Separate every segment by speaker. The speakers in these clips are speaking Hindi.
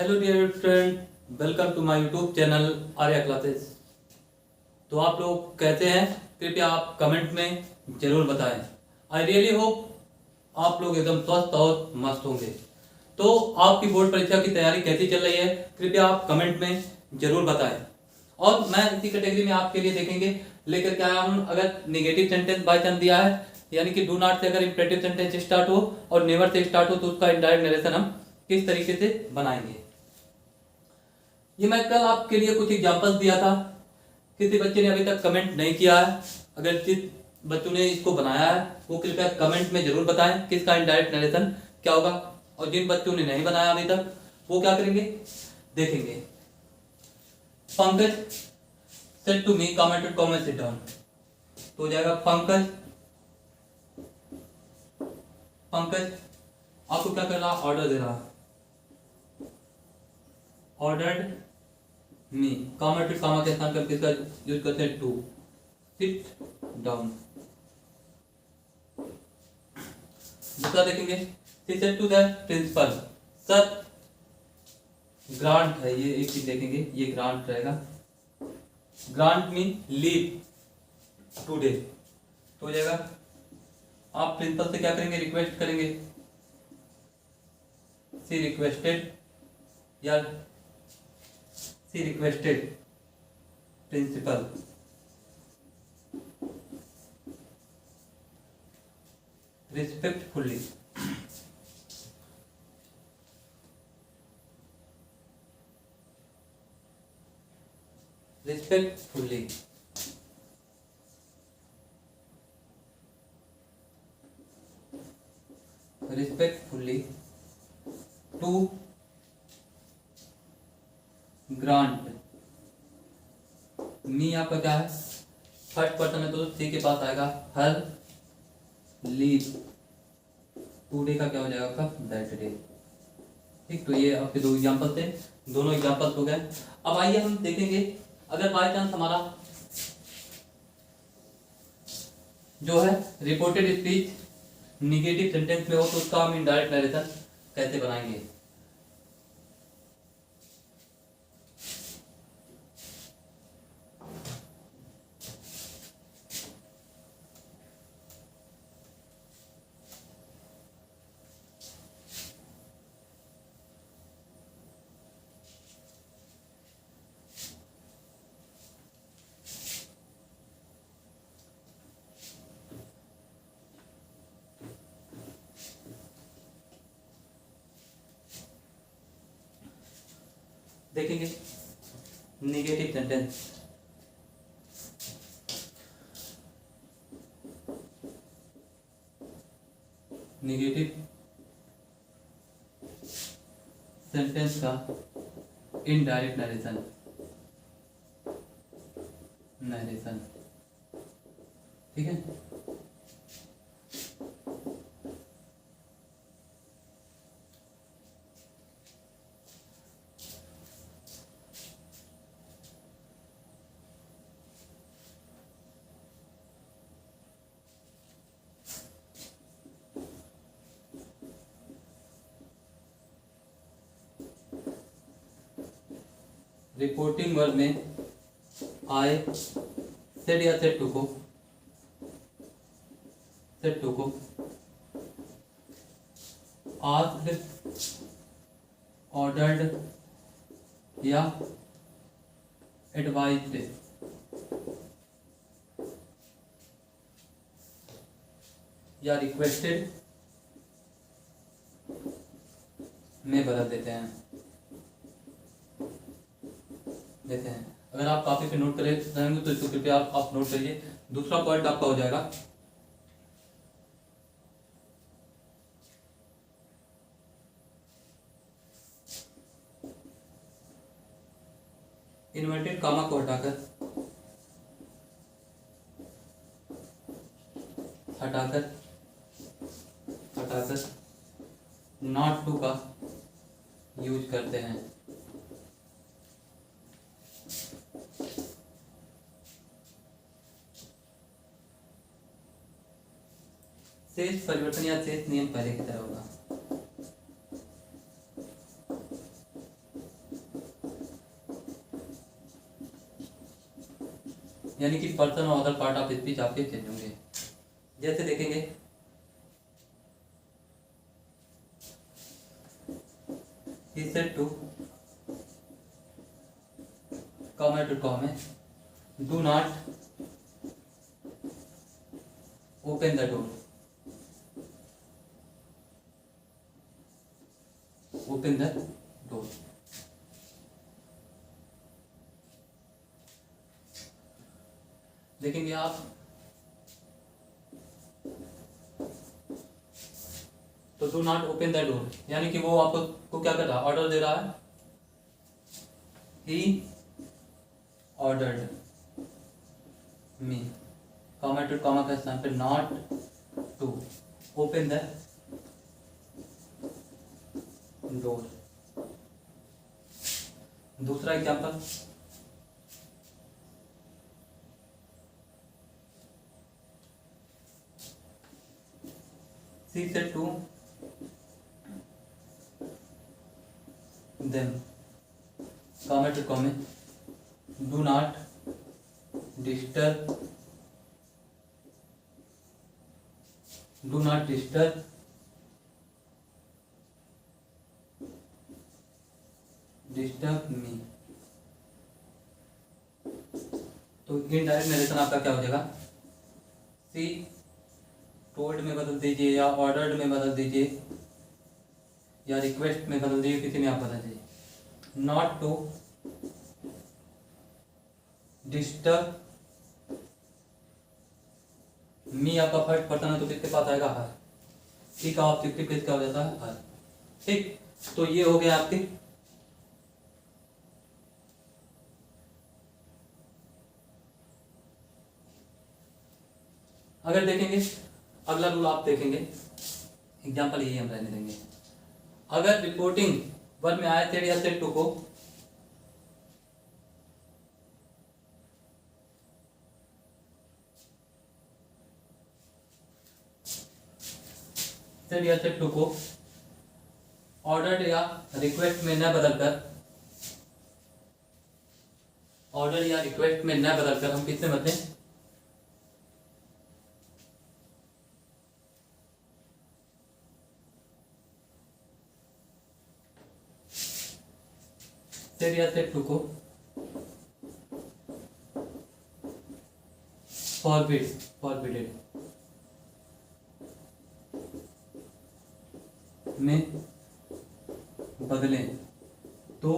Speaker 1: Hello dear friend, welcome to my YouTube channel Arya classes. तो आप लोग कैसे हैं, कृपया आप कमेंट में ज़रूर बताएं। आई रियली होप आप लोग एकदम स्वस्थ और मस्त होंगे। तो आपकी बोर्ड परीक्षा की तैयारी कैसी चल रही है, कृपया आप कमेंट में ज़रूर बताएं। और मैं इसी कैटेगरी में आपके लिए देखेंगे लेकर के आया हूँ। अगर निगेटिव सेंटेंस बाय चांस दिया है, यानी कि डू नॉट से अगर इंपरेटिव सेंटेंस स्टार्ट हो और नेवर से स्टार्ट हो, तो उसका इनडायरेक्ट नरेशन हम किस तरीके से बनाएंगे। ये मैं कल आपके लिए कुछ एग्जांपल्स दिया था। किसी बच्चे ने अभी तक कमेंट नहीं किया है। अगर जिस बच्चों ने इसको बनाया है वो कृपया कमेंट में जरूर बताएं कि इसका इनडायरेक्ट नरेशन क्या होगा। और जिन बच्चों ने नहीं बनाया अभी तक वो क्या करेंगे, देखेंगे। Pankaj said to me commented comment sit down, तो हो जाएगा पंकज। पंकज आपको क्या कर रहा, ऑर्डर दे रहा, ऑर्डर्ड मी। कामा टू कामा के स्थान पर किसका यूज करते हैं, टू। Seat down. दूसरा देखेंगे, she said to the principal. Sir grant है, ये एक चीज देखेंगे, ये ग्रांट रहेगा। ग्रांट मीन लीव टुडे, तो हो जाएगा आप प्रिंसिपल से क्या करेंगे, रिक्वेस्ट करेंगे। शी रिक्वेस्टेड या she requested principal. Respectfully. Respectfully. Respectfully to grant me. आपका क्या है, फर्स्ट पर्सन है तो सी के पास आएगा हर लीव। टुडे का क्या हो जाएगा आपका, दैट डे। ठीक, तो ये आपके दो एग्जांपल थे, दोनों एग्जांपल हो गए। अब आइए हम देखेंगे, अगर बाय चांस हमारा जो है रिपोर्टेड स्पीच निगेटिव सेंटेंस में हो तो उसका हम इनडायरेक्ट नरेशन कैसे बनाएंगे। देखेंगे निगेटिव सेंटेंस। निगेटिव सेंटेंस का इनडायरेक्ट नरेशन। नरेशन, ठीक है। रिपोर्टिंग वर्ब में आई सेड या सेड टू को, सेड टू को आस्क्ड, ऑर्डर्ड या एडवाइज्ड या रिक्वेस्टेड में बदल देते हैं। देते हैं, अगर आप कॉपी पे नोट करे रहेंगे तो इसको कृपया आप नोट करिए। दूसरा पॉइंट आपका हो जाएगा इन्वर्टेड कामा को हटाकर हटाकर हटाकर नॉट टू का यूज करते हैं। शेष परिवर्तन या शेष नियम पहले की तरह होगा। यानी कि पर्सन और अदर पार्ट ऑफ स्पीच आपके चेंज होंगे। जैसे देखेंगे he said to comma to comma do not open the door, open the door। देखेंगे आप तो do not open the door, यानी कि वो आपको क्या कर रहा है, ऑर्डर दे रहा है। He ordered me, comma to comma का स्थान पे not to open the door. दूसरा example she said to them comma to comma do not disturb, do not disturb me। तो इनडायरेक्ट नरेशन आपका क्या हो जाएगा, सी टोल्ड में बदल दीजिए या ऑर्डर्ड में बदल दीजिए या रिक्वेस्ट में बदल दीजिए, किसी में आप बदल दीजिए। नॉट टू डिस्टर्ब मी आपका फर्स्ट पर्सन है तो किसके पास आएगा, हर। सी का ऑब्जेक्टिव किसका हो जाता है, हर। ठीक, तो ये हो गया आपके अगर देखेंगे अगला रूल आप देखेंगे, एग्जांपल यही हम रहने देंगे। अगर रिपोर्टिंग वर्ब में आए थे या सेड टू को सेड या सेड टू को ऑर्डर या रिक्वेस्ट में न बदलकर, ऑर्डर या रिक्वेस्ट में न बदलकर हम किससे बदलें, सेड या सेड टू को फॉरबिडेड में बदलें तो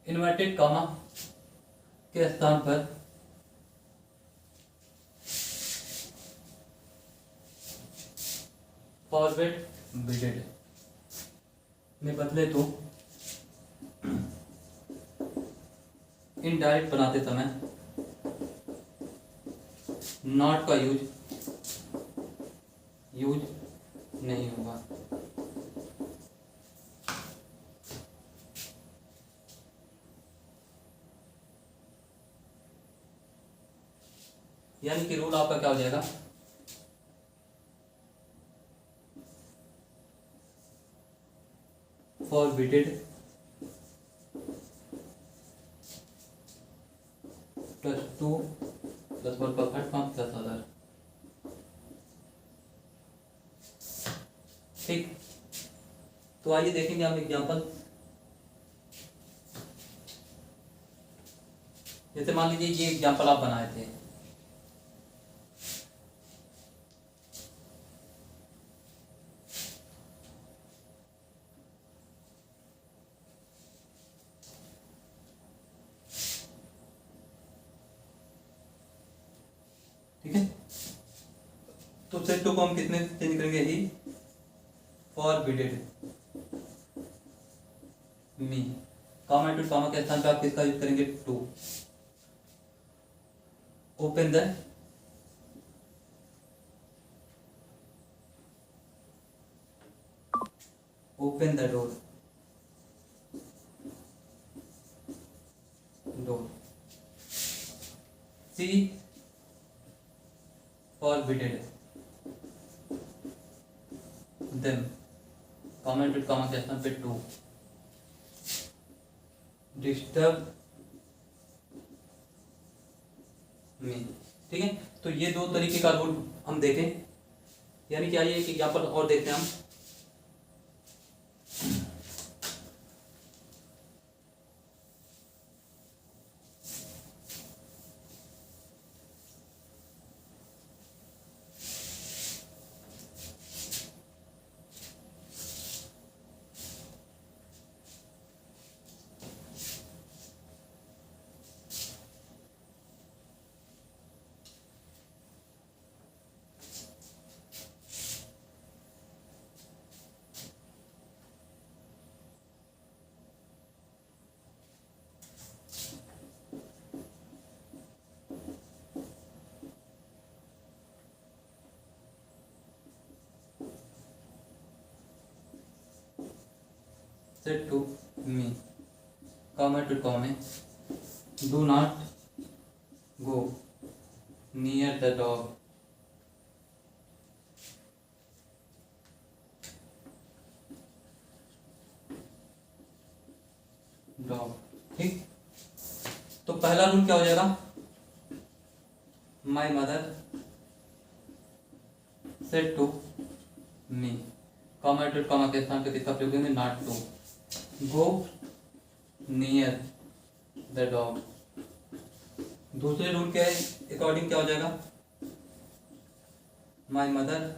Speaker 1: इन्वर्टेड कॉमा के स्थान पर फॉरवर्ड बिडेड में बदले तो इनडायरेक्ट बनाते समय नॉट का यूज नहीं होगा। यानी कि रूल आपका क्या हो जाएगा, फॉरबिडेड प्लस टू प्लस वर्ब का थर्ड फॉर्म प्लस अदर। ठीक, तो आइए देखेंगे हम एग्जांपल। जैसे मान लीजिए ये एग्जांपल आप बनाए थे, ठीक है। तो सेड टू को हम कितने चेंज करेंगे, he forbidded me, comma to comma के स्थान पे आप किसका यूज करेंगे, to. Open the door, see them, comment with comma के स्थान पे टू, डिस्टर्ब मी। ठीक है, तो ये दो तरीके का रूल हम देखें, यानी क्या ये एक एग्जाम्पल और देखते हैं हम। Said to me, comma to comma, do not go near the dog. Dog. ठीक, तो पहला रूल क्या हो जाएगा, my mother said to me, comma to comma के स्थान पे किसका प्रयोग करेंगे, not to, go near the dog. दूसरे रूल के अकॉर्डिंग क्या हो जाएगा, my mother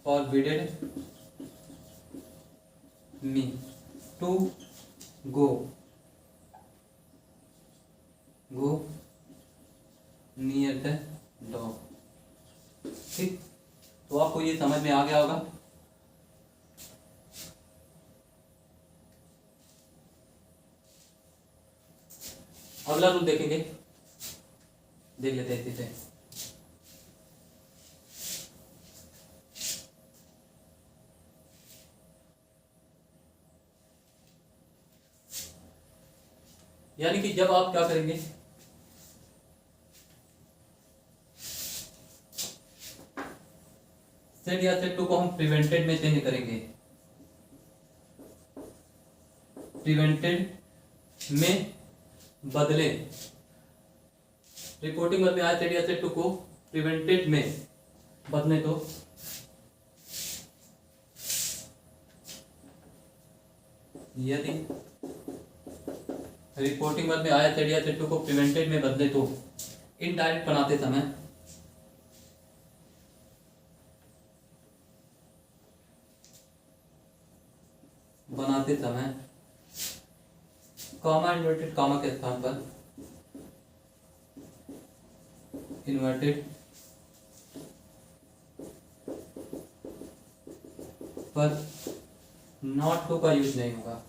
Speaker 1: forbade me to go near the dog. ठीक, तो आपको ये समझ में आ गया होगा। अगला रूल देखेंगे, देख लेते हैं इसे। यानी कि जब आप क्या करेंगे, सेड या सेड टू को हम प्रिवेंटेड में चेंज करेंगे, प्रिवेंटेड में बदले, रिपोर्टिंग वर्ब में आया सेड या सेड टू को प्रिवेंटेड में बदले, तो यदि रिपोर्टिंग वर्ब में आया सेड या सेड टू को प्रिवेंटेड में बदले तो इनडायरेक्ट बनाते समय कॉमा इन्वर्टेड कॉमा के स्थान पर इन्वर्टेड पर नॉट टू का यूज नहीं होगा,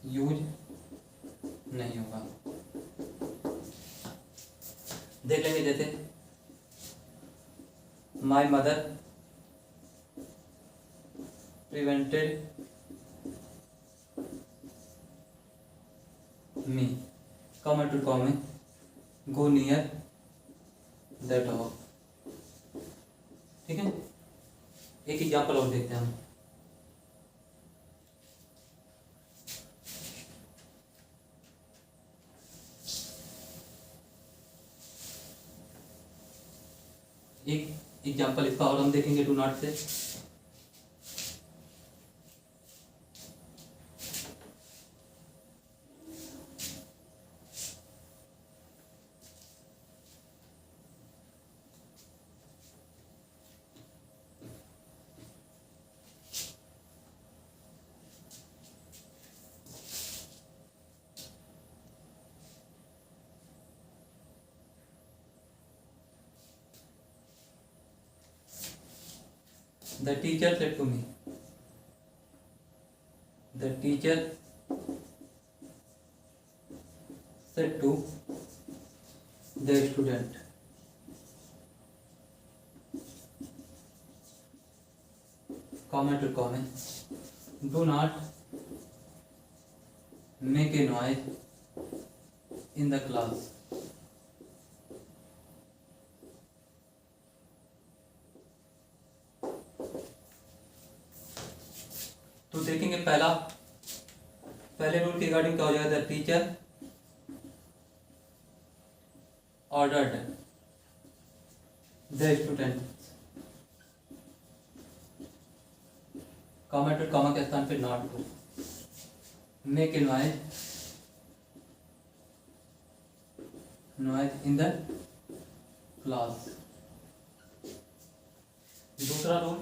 Speaker 1: यूज नहीं होगा। देख लेंगे, जैसे my mother prevented me, comma to comma, go near the dog. ठीक है, एक एग्जाम्पल और देखते हैं हम। एक एग्जाम्पल इसका और हम देखेंगे डू नॉट से। The teacher said to me, the teacher said to the student, comma to comma, do not make a noise in the class, तो देखेंगे पहले रूल के रिगार्डिंग क्या हो जाएगा, the teacher ordered the student, comma to comma के स्थान पे not to make a noise in the class. दूसरा rule,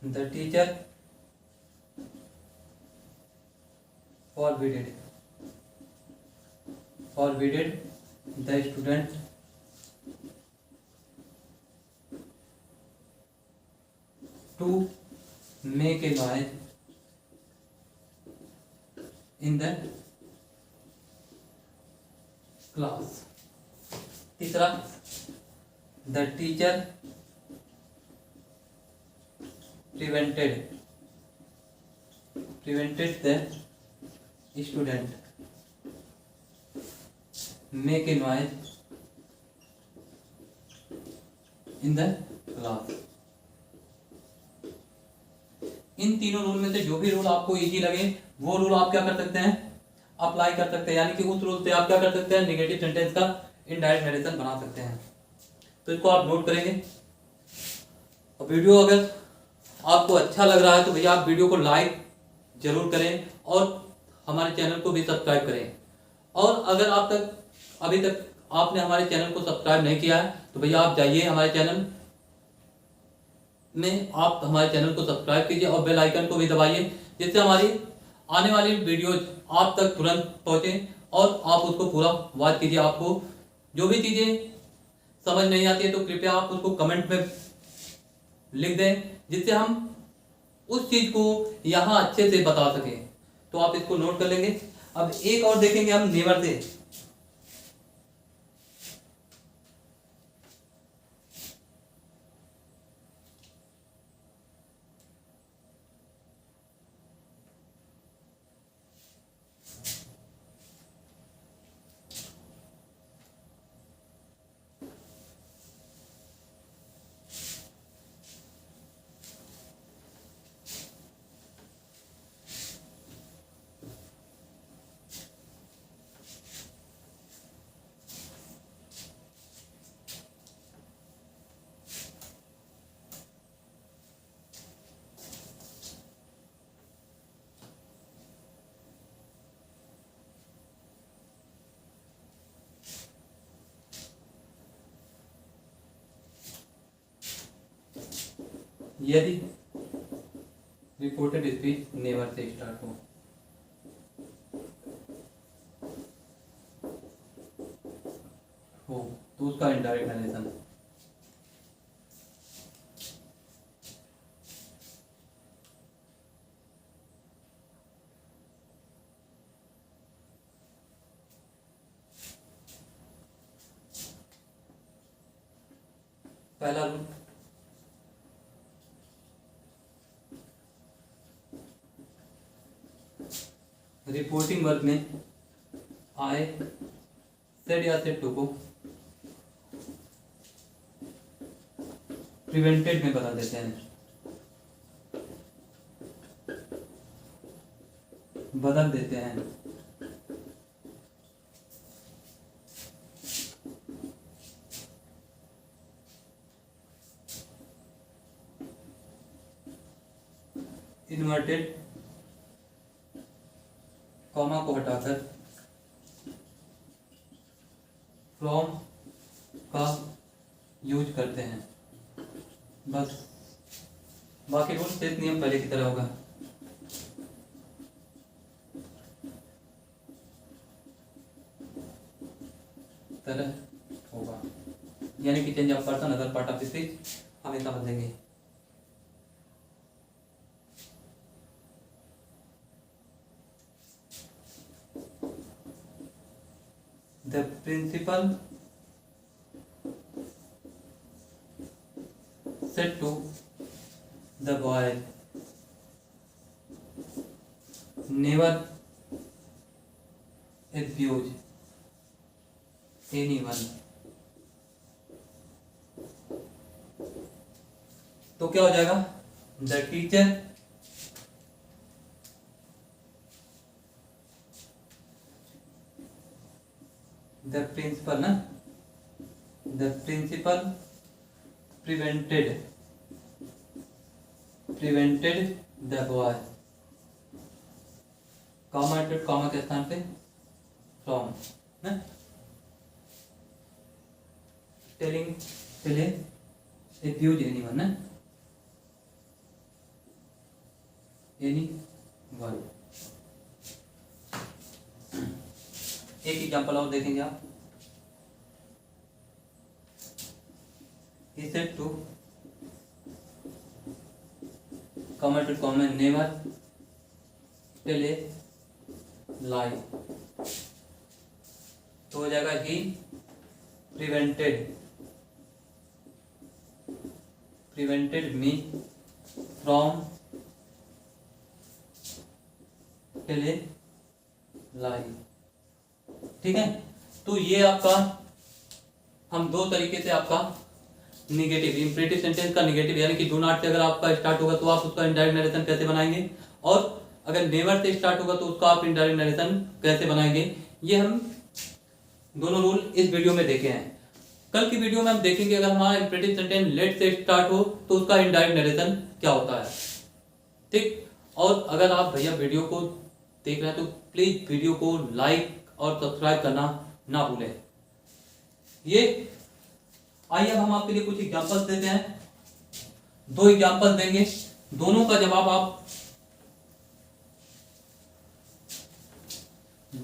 Speaker 1: the teacher forbidden the student to make a noise in the class। तीसरा, the teacher prevented the student make a noise in the class। इन तीनों रूल में से जो भी रूल आपको इजी लगे वो रूल आप क्या कर सकते हैं, अप्लाई कर सकते हैं, यानी कि उस रूल से आप क्या कर सकते हैं, नेगेटिव सेंटेंस का इनडायरेक्ट नरेशन बना सकते हैं। तो इसको आप नोट करेंगे। और वीडियो अगर आपको अच्छा लग रहा है तो भैया आप वीडियो को लाइक जरूर करें और हमारे चैनल को भी सब्सक्राइब करें। और अगर अभी तक आपने हमारे चैनल को सब्सक्राइब नहीं किया है तो भैया आप जाइए हमारे चैनल में, आप हमारे चैनल को सब्सक्राइब कीजिए और बेल आइकन को भी दबाइए, जिससे हमारी आने वाली वीडियोज आप तक तुरंत पहुंचे और आप उसको पूरा वॉच कीजिए। आपको जो भी चीज़ें समझ नहीं आती है तो कृपया आप उसको कमेंट में लिख दें, जिससे हम उस चीज़ को यहाँ अच्छे से बता सकें। तो आप इसको नोट कर लेंगे। अब एक और देखेंगे हम नेवर से। यदि reported speech never say start हो तो उसका इनडायरेक्ट नरेशन। पहला रूल, रिपोर्टिंग वर्क में आए सेड या सेड टू को प्रिवेंटेड में बता देते हैं, बदल देते हैं। इन्वर्टेड कॉमा को हटाकर फ्रॉम का यूज करते हैं। बस बाकी रूल शेष नियम पहले की तरह होगा। यानी कि change of person other part of speech हमेशा बदलेंगे। The principal said to the boy, never abuse anyone। तो क्या हो जाएगा, the teacher द प्रिंसिपल ना, the principal prevented the boy, comma के स्थान पे फ्रॉम ना, टेलिंग abuse anyone ना, anyone। एक एग्जांपल और देखेंगे आप। He said to comment never tell a lie, तो हो जाएगा he prevented me from tell a lie। ठीक है, तो ये आपका हम दो तरीके से आपका निगेटिव इंपरेटिव सेंटेंस का निगेटिव यानी कि डू नॉट से अगर आपका स्टार्ट होगा तो आप उसका इनडायरेक्ट नरेशन कैसे बनाएंगे, और अगर नेवर से स्टार्ट होगा तो उसका आप इनडायरेक्ट नरेशन कैसे बनाएंगे, ये हम दोनों रूल इस वीडियो में देखे हैं। कल की वीडियो में हम देखेंगे अगर हमारा इंपरेटिव सेंटेंस लेट से स्टार्ट हो तो उसका इनडायरेक्ट नरेशन क्या होता है। ठीक, और अगर आप भैया वीडियो को देख रहे हैं तो प्लीज वीडियो को लाइक और सब्सक्राइब करना ना भूलें। ये आइए अब हम आपके लिए कुछ एग्जांपल्स देते हैं, दो एग्जांपल देंगे, दोनों का जवाब आप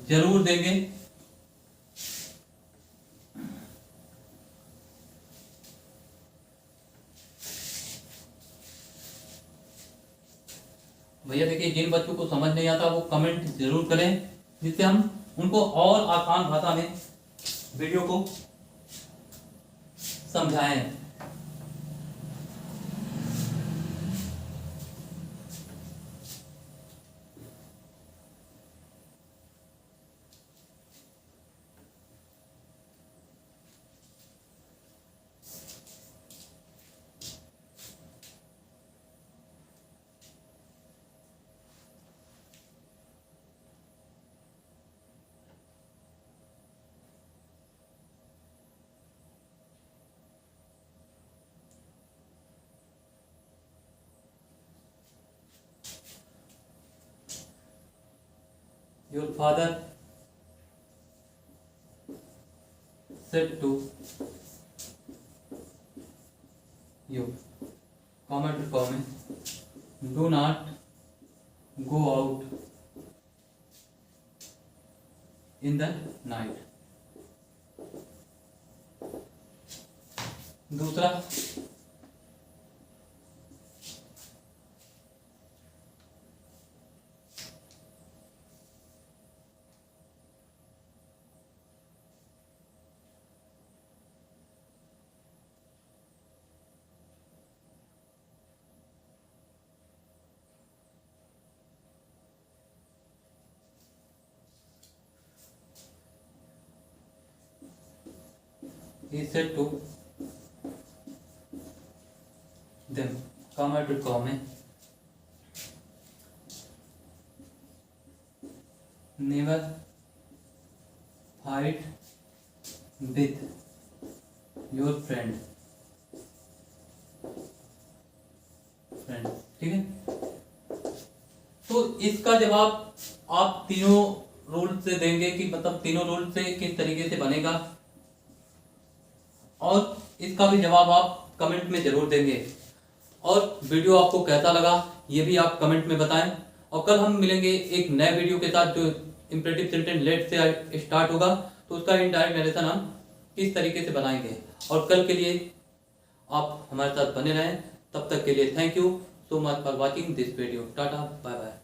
Speaker 1: जरूर देंगे। भैया देखिए, जिन बच्चों को समझ नहीं आता वो कमेंट जरूर करें, जिससे हम उनको और आसान भाषा में वीडियो को समझाएं। Your father said to you, comment, do not go out in the night। दूसरा, he said to them, comment, never fight with your friend। ठीक है, तो इसका जवाब आप तीनों रूल से देंगे कि मतलब तीनों रूल से किस तरीके से बनेगा, और इसका भी जवाब आप कमेंट में जरूर देंगे। और वीडियो आपको कैसा लगा ये भी आप कमेंट में बताएं, और कल हम मिलेंगे एक नए वीडियो के साथ जो इंपरेटिव सेंटेंस लेट से स्टार्ट होगा तो उसका इनडायरेक्ट नरेशन हम किस तरीके से बनाएंगे। और कल के लिए आप हमारे साथ बने रहें, तब तक के लिए thank you so much for watching this video. Tata, bye bye.